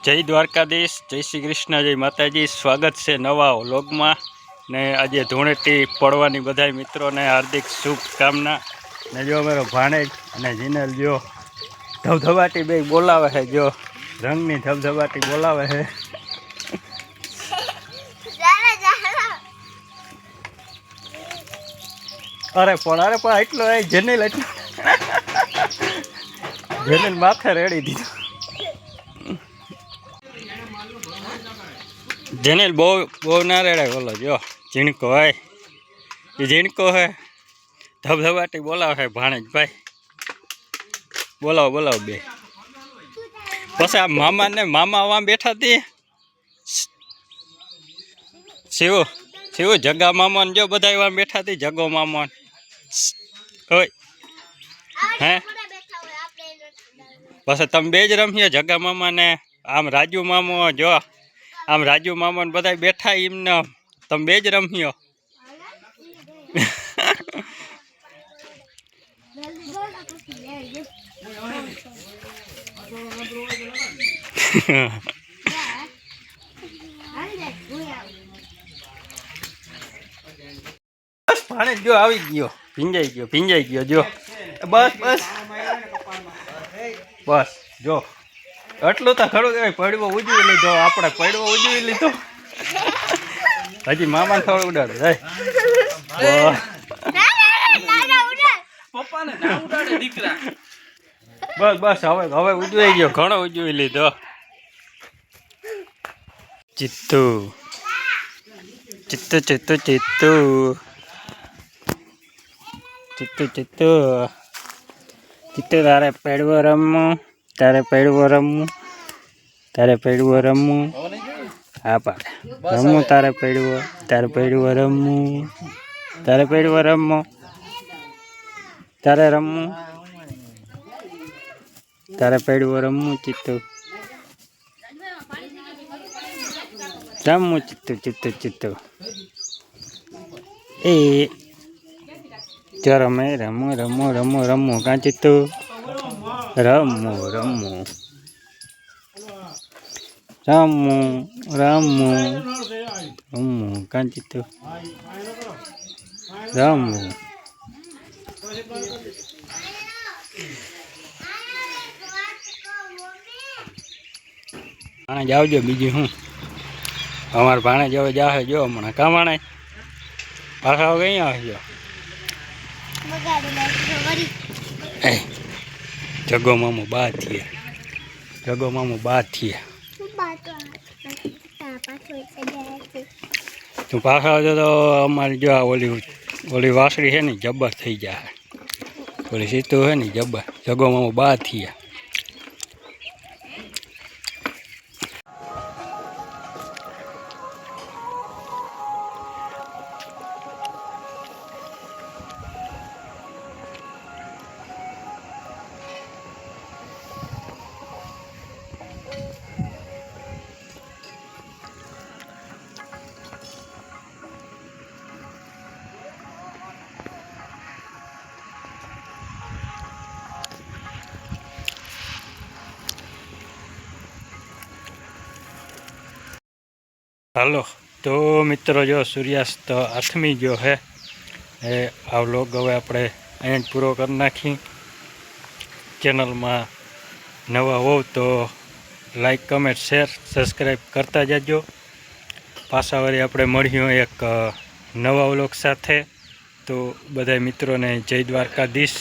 જય દ્વારકાધીશ, જય શ્રી કૃષ્ણ, જય માતાજી। સ્વાગત છે નવા વ્લોગમાં ને આજે ધૂળેટી પડવાની બધા મિત્રોને હાર્દિક શુભકામના। ને જો અમારો ભાણેજ અને જીનલ જો ધબધબાટી બે બોલાવે છે, જો રંગની ધબધબાટી બોલાવે છે। અરે પણ એટલો જેનેલ એટલો જેનેલ માથે રેડી દીધો। જેનેલ બહુ ના રેડાય, બોલો જો ઝીણકો હોય એ ઝીણકો હે ધબધબાટી બોલાવે છે ભાણેજભાઈ। બોલાવો બે। પછી આ મામા વાં બેઠા હતી શિવ જગા મામા જો બધા વાં બેઠા હતી, જગો મામા હોય હે। પછી તમે બે જ રમ્યો જગા મામા ને આમ રાજુ મામો, જો આમ રાજુ મામા ને બધા બેઠા એમને તમે બે જ રમ્યો। બસ ભાણે જો આવી ગયો, ભીંજાઈ ગયો જો બસ જો એટલું તો ખરું કહેવાય। પડવો ઉજવી લીધો આપણે, પડવો ઉજવી લીધો। હજી મામાને થોડું ઉડાડે બસ હવે ઉજવાઈ ગયો, ઘણો ઉજવી લીધો। ચિત્તુ તારે પડવો રમવું, તારે પડવો રમવું હા પાડે રમવું, તારે પડવો રમવું, તારે પડવો રમવું, તારે રમવું, તારે પડવો રમવું। ચિત્તુ રમવું, ચિત્તુ એ જો રમવું કાં ચિત્તુ રમવું કાં ચિત્તુ રમવું। ભાણે આવજો, બીજું શું અમારે ભાણે જવે જાહે જો હમણાં કાં ભાણે પાછા કઈ આવજો। જગો મામો બાદ થયા તું પાછા આવજો તો અમારી જો ઓલી વાસળી છે ને જબ્બર થઈ જાય, ઓલી સીતું છે ને જબ્બર, જગો મામો બાદ થયા। હાલો તો મિત્રો જો સૂર્યાસ્ત આથમી ગયો હે એ આ વ્લોગ હવે આપણે અહીંયા જ પૂરો કરી નાખી। ચેનલમાં નવા હોવ તો લાઈક, કમેન્ટ, શેર, સબસ્ક્રાઈબ કરતા જજો। પાછા વળી આપણે મળ્યું એક નવા વ્લોગ સાથે। તો બધા મિત્રોને જય દ્વારકાધીશ।